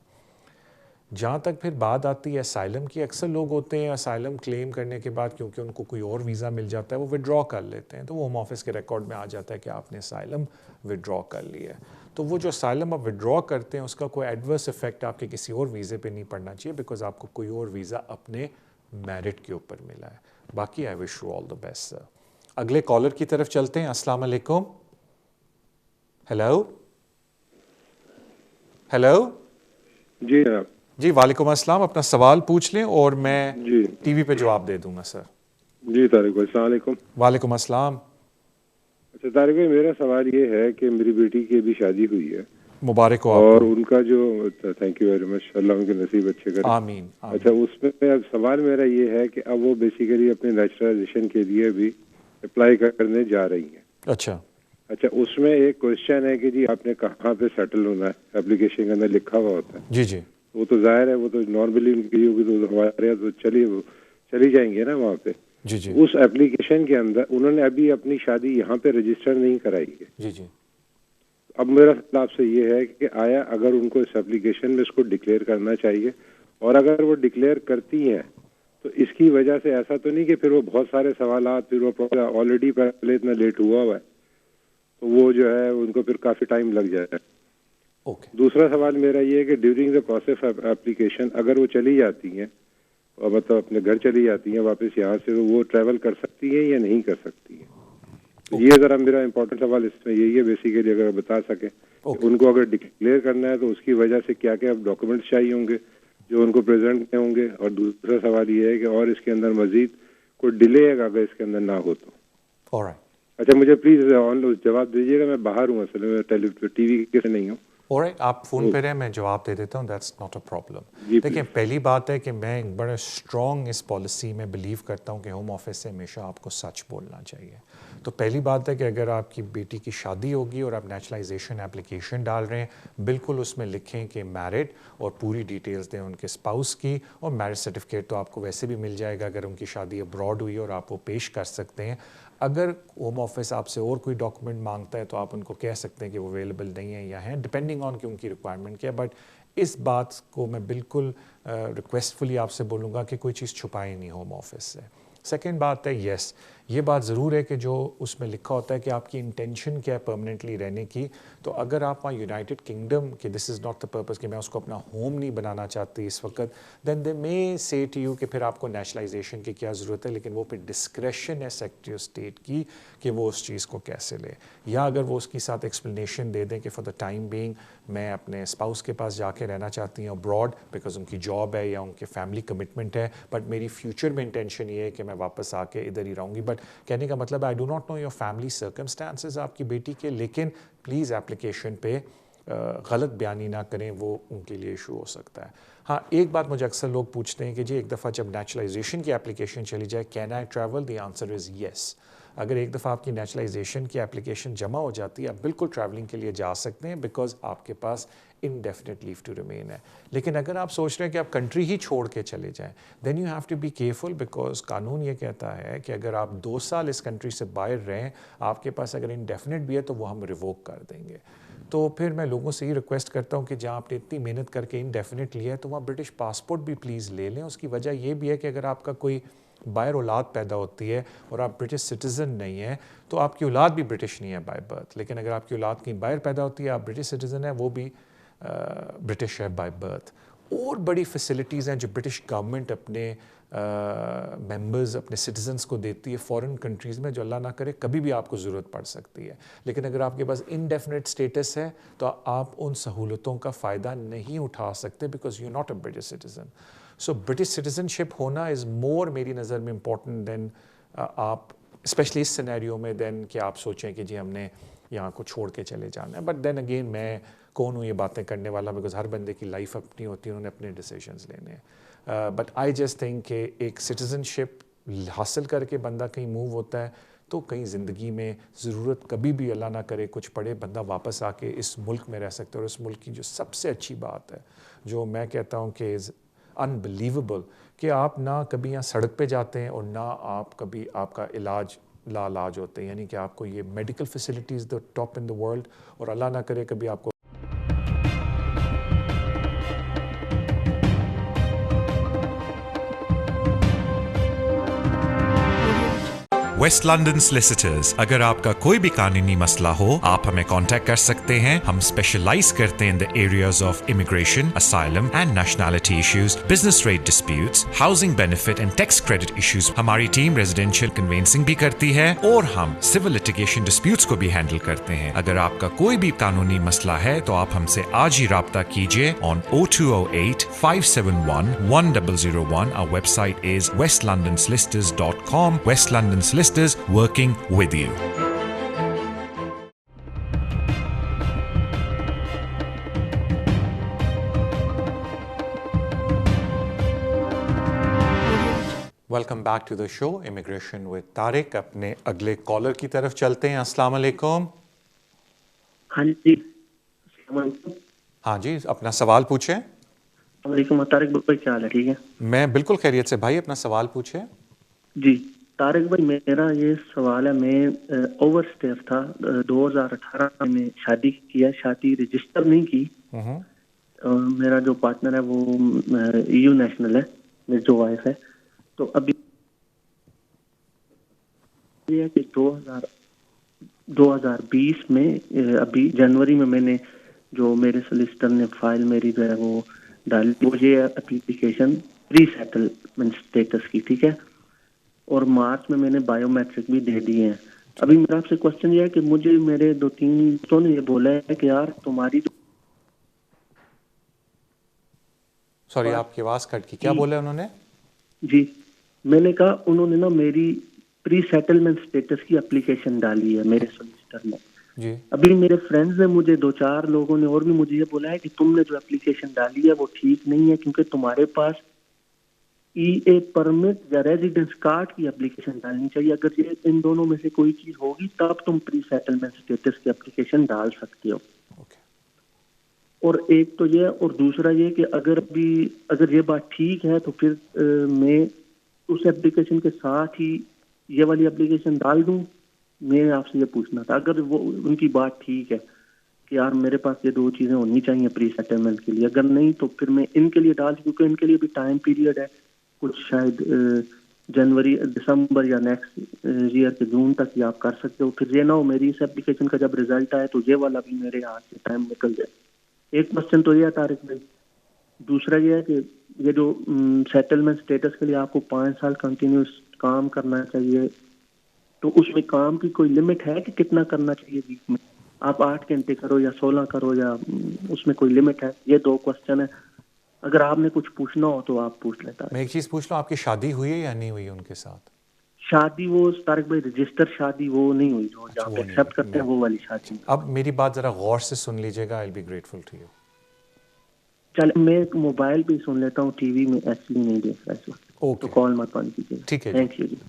جہاں تک پھر بات آتی ہے اسائلم کی, اکثر لوگ ہوتے ہیں اسائلم کلیم کرنے کے بعد کیونکہ ان کو کوئی اور ویزا مل جاتا ہے وہ وڈرا کر لیتے ہیں, تو وہ ہوم آفس کے ریکارڈ میں آ جاتا ہے کہ آپ نے اسائلم وڈرا کر لیا ہے. تو وہ جو اسائلم آپ وڈرا کرتے ہیں اس کا کوئی ایڈورس افیکٹ آپ کے کسی اور ویزے پہ نہیں پڑنا چاہیے بیکاز آپ کو کوئی اور ویزا اپنے میرٹ کے اوپر ملا ہے. باقی آئی wish you all the best سر. اگلے کالر کی طرف چلتے ہیں. السلام علیکم. Hello hello. جی جناب. جی وعلیکم السلام. اپنا سوال پوچھ لیں اور میں ٹی وی پہ جواب دے دوں گا سر. جی طارق بھائی السلام علیکم. وعلیکم السلام. اچھا طارق بھائی میرا سوال یہ ہے کہ میری بیٹی کی ابھی شادی ہوئی ہے. مبارک ہو. اور ان کا جو تھینک یو ویری مچ, اللہ ان کے نصیب اچھے کرے. آمین. اچھا اس میں اب سوال میرا یہ ہے کہ اب وہ بیسیکلی اپنے نیچرلائزیشن کے لیے بھی اپلائی کرنے جا رہی ہیں. اچھا اس میں ایک کوشچن ہے کہ جی آپ نے کہاں پہ سیٹل ہونا ہے, اپلیکیشن کے اندر لکھا ہوا ہوتا ہے. جی جی. وہ تو ظاہر ہے وہ تو نارملی ان کی ہوگی تو ہمارے تو چلی جائیں گے نا وہاں پہ. جی جی. اس اپلیکیشن کے اندر انہوں نے ابھی اپنی شادی یہاں پہ رجسٹر نہیں کرائی ہے. جی جی. اب میرا سوال آپ سے یہ ہے کہ آیا اگر ان کو اس اپلیکیشن میں اس کو ڈکلیئر کرنا چاہیے, اور اگر وہ ڈکلیئر کرتی ہیں تو اس کی وجہ سے ایسا تو نہیں کہ پھر وہ بہت سارے سوالات, پھر وہ آلریڈی پہلے اتنا لیٹ ہوا ہے تو وہ جو ہے ان کو پھر کافی ٹائم لگ جائے. دوسرا سوال میرا یہ ہے کہ during the process of application اگر وہ چلی جاتی ہیں اور مطلب اپنے گھر چلی جاتی ہیں واپس یہاں سے, تو وہ ٹریول کر سکتی ہیں یا نہیں کر سکتی ہیں؟ یہ ذرا میرا امپورٹنٹ سوال اس میں یہی ہے بیسیکلی, اگر بتا سکیں ان کو اگر ڈکلیئر کرنا ہے تو اس کی وجہ سے کیا کیا ڈاکومنٹس چاہیے ہوں گے جو ان کو پریزنٹ ہوں گے. اور دوسرا سوال یہ ہے کہ اور اس کے اندر مزید کوئی ڈیلے ہے اگر اس کے اندر نہ ہو تو. اچھا مجھے پلیز جواب دیجیے گا, میں باہر ہوں اصل میں, ٹی وی کے نہیں ہوں. آپ فون پہ رہیں, میں جواب دے دیتا ہوں, دیٹس ناٹ اے پرابلم. دیکھیں پہلی بات ہے کہ میں ایک بڑا اسٹرانگ اس پالیسی میں بلیو کرتا ہوں کہ ہوم آفس سے ہمیشہ آپ کو سچ بولنا چاہیے. تو پہلی بات ہے کہ اگر آپ کی بیٹی کی شادی ہوگی اور آپ نیچرلائزیشن اپلیکیشن ڈال رہے ہیں, بالکل اس میں لکھیں کہ میرڈ اور پوری ڈیٹیلز دیں ان کے اسپاؤس کی, اور میرج سرٹیفکیٹ تو آپ کو ویسے بھی مل جائے گا اگر ان کی شادی ابراڈ ہوئی اور آپ وہ پیش کر سکتے ہیں. اگر ہوم آفس آپ سے اور کوئی ڈاکومنٹ مانگتا ہے تو آپ ان کو کہہ سکتے ہیں کہ وہ اویلیبل نہیں ہے یا ہیں, ڈپینڈنگ آن کہ ان کی ریکوائرمنٹ کیا ہے. بٹ اس بات کو میں بالکل ریکویسٹفلی آپ سے بولوں گا کہ کوئی چیز چھپائے نہیں ہوم آفس سے. سیکنڈ بات ہے یس, یہ بات ضرور ہے کہ جو اس میں لکھا ہوتا ہے کہ آپ کی انٹینشن کیا ہے پرماننٹلی رہنے کی. تو اگر آپ وہاں یونائٹڈ کنگڈم کہ دس از ناٹ دا پرپز کہ میں اس کو اپنا ہوم نہیں بنانا چاہتی اس وقت, دین دے مے سے ٹو یو کہ پھر آپ کو نیشنلائزیشن کی کیا ضرورت ہے, لیکن وہ پھر ڈسکریشن ہے سیکرٹری آف اسٹیٹ کی کہ وہ اس چیز کو کیسے لے. یا اگر وہ اس کے ساتھ ایکسپلینیشن دے دیں کہ فار دا ٹائم بینگ میں اپنے اسپاؤس کے پاس جا کے رہنا چاہتی ہوں ابراڈ بیکاز ان کی جاب ہے یا ان کے فیملی کمٹمنٹ ہے, بٹ میری فیوچر میں انٹینشن یہ ہے کہ میں واپس آ کے ادھر ہی رہوں گی. بٹ کہنے کا مطلب I do not know your family circumstances آپ کی بیٹی کے, لیکن پلیز اپلیکیشن پہ غلط بیانی نہ کریں, وہ ان کے لیے ایشو ہو سکتا ہے. ہاں ایک بات مجھے اکثر لوگ پوچھتے ہیں کہ جی ایک دفعہ جب نیچرلائزیشن کی اپلیکیشن چلی جائے can I travel, the answer is yes. اگر ایک دفعہ آپ کی نیچرلائزیشن کی اپلیکیشن جمع ہو جاتی ہے آپ بالکل ٹریولنگ کے لیے جا سکتے ہیں بیکاز آپ کے پاس انڈیفینٹ لیو ٹو ریمین ہے. لیکن اگر آپ سوچ رہے ہیں کہ آپ کنٹری ہی چھوڑ کے چلے جائیں then you have to be careful because قانون یہ کہتا ہے کہ اگر آپ 2 سال اس کنٹری سے باہر رہیں, آپ کے پاس اگر انڈیفینٹ بھی ہے تو وہ ہم ریووک کر دیں گے. تو پھر میں لوگوں سے یہ ریکویسٹ کرتا ہوں کہ جہاں آپ نے اتنی محنت کر کے انڈیفینٹ لیا ہے تو وہاں برٹش پاسپورٹ بھی پلیز لے لیں. اس کی وجہ یہ بھی ہے کہ اگر آپ کا کوئی باہر اولاد پیدا ہوتی ہے اور آپ برٹش سٹیزن نہیں ہیں تو آپ کی اولاد بھی برٹش نہیں ہے بائی برتھ, لیکن اگر آپ کی اولاد کہیں باہر پیدا ہوتی ہے آپ برٹش سٹیزن ہیں, وہ بھی برٹش ہے بائی برتھ. اور بڑی فیسلٹیز ہیں جو برٹش گورنمنٹ اپنے ممبرز اپنے سٹیزنس کو دیتی ہے فورن کنٹریز میں، جو اللہ نہ کرے کبھی بھی آپ کو ضرورت پڑ سکتی ہے. لیکن اگر آپ کے پاس انڈیفینٹ اسٹیٹس ہے تو آپ ان سہولتوں کا فائدہ نہیں اٹھا سکتے because you not a British citizen. So British citizenship ہونا از مور میری نظر میں امپورٹنٹ دین آپ اسپیشلی اس سینیریو میں دین کہ آپ سوچیں کہ جی ہم نے یہاں کو چھوڑ کے چلے جانا ہے. بٹ دین اگین میں کون ہوں یہ باتیں کرنے والا، بیکاز ہر بندے کی لائف اپنی ہوتی ہے، انہوں نے اپنے ڈیسیجنز لینے ہیں. بٹ آئی جسٹ تھنک کہ ایک سٹیزن شپ حاصل کر کے بندہ کہیں موو ہوتا ہے تو کہیں زندگی میں ضرورت کبھی بھی اللہ نہ کرے کچھ پڑے، بندہ واپس آ کے اس ملک میں رہ سکتا ہے. اور اس ملک کی جو سب سے اچھی بات ہے، جو میں کہتا ہوں کہ از انبلیویبل، کہ آپ نہ کبھی یہاں سڑک پہ جاتے ہیں اور نہ آپ کبھی آپ کا علاج لاعلاج ہوتے ہیں. یعنی کہ آپ کو یہ medical facilities the top in the world, اور اللہ نہ کرے کبھی آپ کو ویسٹ لنڈن سلیسیٹرز. اگر آپ کا کوئی بھی قانونی مسئلہ ہو آپ ہمیں کانٹیکٹ کر سکتے ہیں. ہم اسپیشلائز کرتے ہیں in the areas of immigration, asylum and nationality issues, business rate disputes, housing benefit and tax credit issues. ہماری ٹیم ریزیڈینشیل کنوینسنگ بھی کرتی ہے اور ہم سول لٹیگیشن ڈسپیوٹس کو بھی ہینڈل کرتے ہیں. اگر آپ کا کوئی بھی قانونی مسئلہ ہے تو آپ ہم سے آج ہی رابطہ کیجیے آن 0208 571 1001. Our website is westlondonsolicitors.com. West London Solicitors, working with you. Welcome back to the show immigration with Tariq. اپنے اگلے کالر کی طرف چلتے ہیں. السلام علیکم. ہاں جی السلام علیکم. ہاں جی اپنا سوال پوچھیں. السلام علیکم طارق بھائی، کیا حال ہے؟ ٹھیک ہے؟ میں بالکل خیریت سے. بھائی اپنا سوال پوچھیں. جی طارق بھائی میرا یہ سوال ہے، میں اوور اسٹیف تھا 2018 میں شادی کیا، شادی رجسٹر نہیں کی. میرا جو پارٹنر ہے وہ EU نیشنل ہے، میری جو وائف ہے. تو ابھی یہ ہے کہ 2020 میں ابھی جنوری میں نے جو میرے سولیسٹر نے فائل میری جو ہے وہ ڈالی، وہ یہ اپلیکیشن پری سیٹلمنٹ اسٹیٹس کی، ٹھیک ہے. اور مارچ میں نے بایو میٹرک بھی دے دیے ہیں. ابھی میرا آپ سے کوشچن یہ ہے کہ مجھے میرے 2-3 دوستوں نے یہ بولا ہے کہ یار تمہاری سوری آپ کی آواز کٹ کی، کیا بولا انہوں نے؟ جی میں نے کہا انہوں نے نا میری پری سیٹلمنٹ اسٹیٹس کی اپلیکیشن ڈالی ہے میرے سولیسٹر نے. جی ابھی میرے فرینڈز نے مجھے 2-4 لوگوں نے اور بھی مجھے یہ بولا ہے کہ تم نے جو اپلیکیشن ڈالی ہے وہ ٹھیک نہیں ہے، کیونکہ تمہارے پاس EA پرمٹ یا ریزیڈنس کارڈ کی اپلیکیشن ڈالنی چاہیے. اگر یہ ان دونوں میں سے کوئی چیز ہوگی تب تم پری سیٹلمنٹ اسٹیٹس کی اپلیکیشن ڈال سکتے ہو. اور ایک تو یہ، اور دوسرا یہ کہ اگر یہ بات ٹھیک ہے تو پھر میں اس اپلیکیشن کے ساتھ ہی یہ والی اپلیکیشن ڈال دوں. میں آپ سے یہ پوچھنا تھا اگر وہ ان کی بات ٹھیک ہے کہ یار میرے پاس یہ 2 چیزیں ہونی چاہیے پری سیٹلمنٹ کے لیے، اگر نہیں تو پھر میں ان کے لیے ڈال دوں، کیونکہ ان کے لیے بھی ٹائم پیریڈ ہے کچھ، شاید جنوری دسمبر یا نیکسٹ ایئر کے جون تک یہ آپ کر سکتے ہو. پھر یہ نہ ہو میری اس اپلیکیشن کا جب ریزلٹ آئے تو یہ والا بھی میرے ہاتھ سے ٹائم نکل جائے. ایک کوشچن تو یہ ہے طارق بھائی. دوسرا یہ ہے کہ یہ جو سیٹلمنٹ اسٹیٹس کے لیے آپ کو 5 سال کنٹینیوس کام کرنا چاہیے، تو اس میں کام کی کوئی لمٹ ہے کہ کتنا کرنا چاہیے ویک میں؟ آپ 8 گھنٹے کرو یا 16 کرو، یا اس میں کوئی لمٹ ہے؟ یہ 2 کوشچن ہے. اگر آپ نے کچھ پوچھنا ہو تو آپ پوچھ لیتا. میں ایک چیز پوچھ لوں، آپ کی شادی ہوئی ہے یا نہیں ہوئی ان کے ساتھ؟ شادی وہ طارق بھائی رجسٹر شادی وہ نہیں ہوئی، جو جہاں پہ ایکسپٹ کرتے ہیں وہ والی شادی. اب میری بات ذرا غور سے سن لیجیے گا. I'll be grateful to you. چل میں موبائل پہ سن لیتا ہوں، ٹی وی میں ایکچولی نہیں دیکھ رہا اس وقت. تو کال مت بند کیجیے. ٹھیک ہے،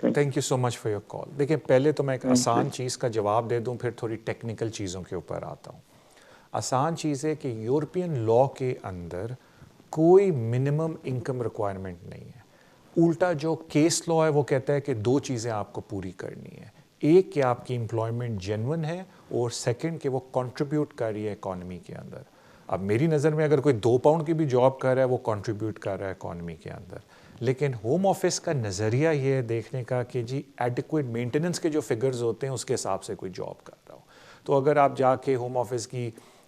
thank you so much for your call. دیکھیں پہلے تو میں ایک آسان چیز کا جواب دے دوں، پھر تھوڑی ٹیکنیکل چیزوں کے اوپر آتا ہوں. آسان چیز ہے کہ یورپین لا کے اندر کوئی منیمم انکم ریکوائرمنٹ نہیں ہے. الٹا جو کیس لا ہے وہ کہتا ہے کہ 2 چیزیں آپ کو پوری کرنی ہے. ایک کہ آپ کی امپلائمنٹ جینون ہے، اور سیکنڈ کہ وہ کنٹریبیوٹ کر رہی ہے اکانومی کے اندر. اب میری نظر میں اگر کوئی 2 پاؤنڈ کی بھی جاب کر رہا ہے وہ کنٹریبیوٹ کر رہا ہے اکانومی کے اندر. لیکن ہوم آفس کا نظریہ یہ ہے دیکھنے کا کہ جی ایڈیکویٹ مینٹیننس کے جو فگرز ہوتے ہیں اس کے حساب سے کوئی جاب کر رہا ہو. تو اگر آپ جا کے ہوم آفس کی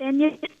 10 years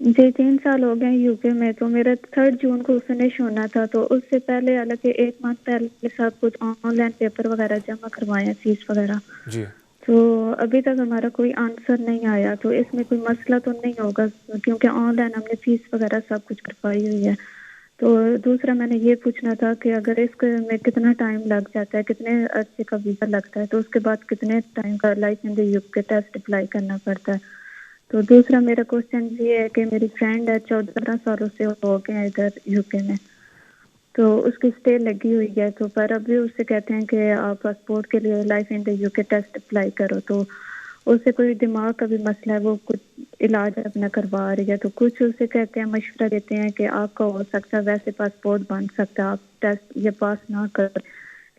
جی 3 سال ہو گئے یو کے میں. تو میرا 3 جون کو فنش ہونا تھا, تو اس سے پہلے حالانکہ 1 منتھ پہلے سب کچھ آن لائن پیپر وغیرہ جمع کروائے, فیس وغیرہ. جی. تو ابھی تک ہمارا کوئی آنسر نہیں آیا. تو اس میں کوئی مسئلہ تو نہیں ہوگا کیونکہ آن لائن ہم نے فیس وغیرہ سب کچھ کروائی ہوئی ہے. تو دوسرا میں نے یہ پوچھنا تھا کہ اگر اس میں کتنا ٹائم لگ جاتا ہے, کتنے عرصے کا ویزا لگتا ہے, تو اس کے بعد کتنے ٹائم کا لائف ان دی یو کے ٹیسٹ اپلائی کرنا پڑتا ہے. تو دوسرا میرا کوشچن یہ ہے کہ میری فرینڈ ہے 14 سالوں سے ہو گئے ادھر یو کے میں, تو اس کی اسٹے لگی ہوئی ہے. تو پر ابھی اس سے کہتے ہیں کہ آپ پاسپورٹ کے لیے لائف ان دی یو کے ٹیسٹ اپلائی کرو. تو اس سے کوئی دماغ کا بھی مسئلہ ہے, وہ کچھ علاج اپنا کروا رہی ہے. تو کچھ اسے کہتے ہیں, مشورہ دیتے ہیں کہ آپ کا ہو سکتا ہے ویسے پاسپورٹ بن سکتا ہے, آپ ٹیسٹ یہ پاس نہ کر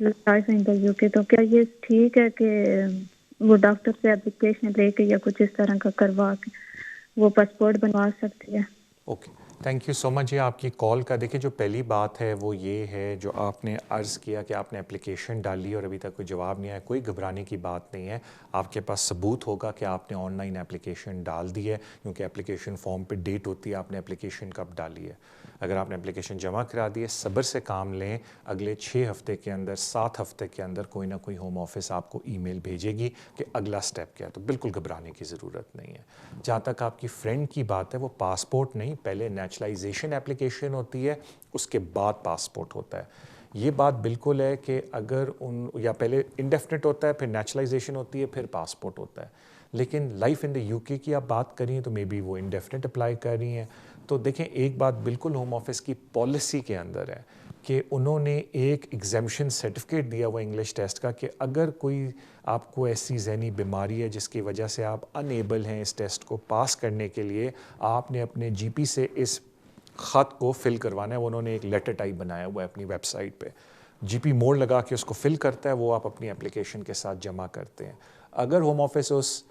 لائف ان دی یو کے. تو کیا یہ ٹھیک ہے کہ وہ ڈاکٹر سے اپلیکیشن لے کے یا کچھ اس طرح کا کروا کے وہ پاسپورٹ بنوا سکتی ہے؟ اوکے, تھینک یو سو مچ. یہ آپ کی کال کا دیکھیں جو پہلی بات ہے وہ یہ ہے جو آپ نے عرض کیا کہ آپ نے اپلیکیشن ڈالی اور ابھی تک کوئی جواب نہیں آیا. کوئی گھبرانے کی بات نہیں ہے, آپ کے پاس ثبوت ہوگا کہ آپ نے آن لائن اپلیکیشن ڈال دی ہے, کیونکہ اپلیکیشن فارم پہ ڈیٹ ہوتی ہے آپ نے اپلیکیشن کب ڈالی ہے. اگر آپ نے اپلیکیشن جمع کرا دی ہے, صبر سے کام لیں. اگلے 6 ہفتے کے اندر 7 ہفتے کے اندر کوئی نہ کوئی ہوم آفس آپ کو ای میل بھیجے گی کہ اگلا سٹیپ کیا ہے. تو بالکل گھبرانے کی ضرورت نہیں ہے. جہاں تک آپ کی فرینڈ کی بات ہے, وہ پاسپورٹ نہیں, پہلے نیچرلائزیشن اپلیکیشن ہوتی ہے, اس کے بعد پاسپورٹ ہوتا ہے. یہ بات بالکل ہے کہ اگر یا پہلے انڈیفینٹ ہوتا ہے, پھر نیچرلائزیشن ہوتی ہے, پھر پاسپورٹ ہوتا ہے. لیکن لائف ان دی یو کے کی آپ بات کر رہی ہیں تو مے بی وہ انڈیفینٹ اپلائی کر رہی ہیں. تو دیکھیں ایک بات بالکل ہوم آفس کی پالیسی کے اندر ہے کہ انہوں نے ایک ایگزیمشن سرٹیفکیٹ دیا ہوا انگلش ٹیسٹ کا کہ اگر کوئی آپ کو ایسی ذہنی بیماری ہے جس کی وجہ سے آپ انیبل ہیں اس ٹیسٹ کو پاس کرنے کے لیے, آپ نے اپنے جی پی سے اس خط کو فل کروانا ہے. انہوں نے ایک لیٹر ٹائپ بنایا ہوا ہے اپنی ویب سائٹ پہ, جی پی موڈ لگا کے اس کو فل کرتا ہے, وہ آپ اپنی اپلیکیشن کے ساتھ جمع کرتے ہیں. اگر ہوم آفس اس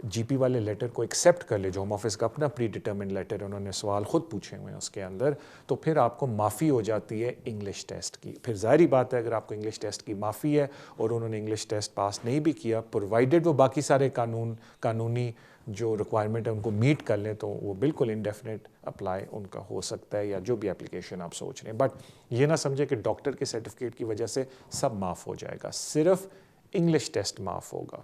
جی پی والے لیٹر کو ایکسیپٹ کر لے, جو ہوم آفس کا اپنا پری ڈیٹرمنٹ لیٹر ہے, انہوں نے سوال خود پوچھے ہوئے ہیں اس کے اندر, تو پھر آپ کو معافی ہو جاتی ہے انگلش ٹیسٹ کی. پھر ظاہری بات ہے اگر آپ کو انگلش ٹیسٹ کی معافی ہے اور انہوں نے انگلش ٹیسٹ پاس نہیں بھی کیا, پرووائڈیڈ وہ باقی سارے قانونی جو ریکوائرمنٹ ہے ان کو میٹ کر لیں, تو وہ بالکل انڈیفینٹ اپلائی ان کا ہو سکتا ہے, یا جو بھی اپلیکیشن آپ سوچ رہے ہیں. بٹ یہ نہ سمجھے کہ ڈاکٹر کے سرٹیفکیٹ کی وجہ سے سب معاف ہو جائے گا, صرف انگلش ٹیسٹ معاف ہوگا.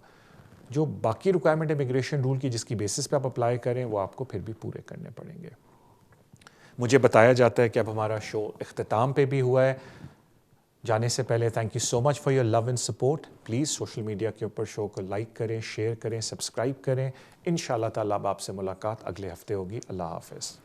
جو باقی ریکوائرمنٹ امیگریشن رول کی جس کی بیسس پہ آپ اپلائی کریں وہ آپ کو پھر بھی پورے کرنے پڑیں گے. مجھے بتایا جاتا ہے کہ اب ہمارا شو اختتام پہ بھی ہوا ہے. جانے سے پہلے thank you so much for your love and support. Please social media کے اوپر شو کو لائک کریں, شیئر کریں, سبسکرائب کریں. انشاءاللہ تعالیٰ اب آپ سے ملاقات اگلے ہفتے ہوگی. اللہ حافظ.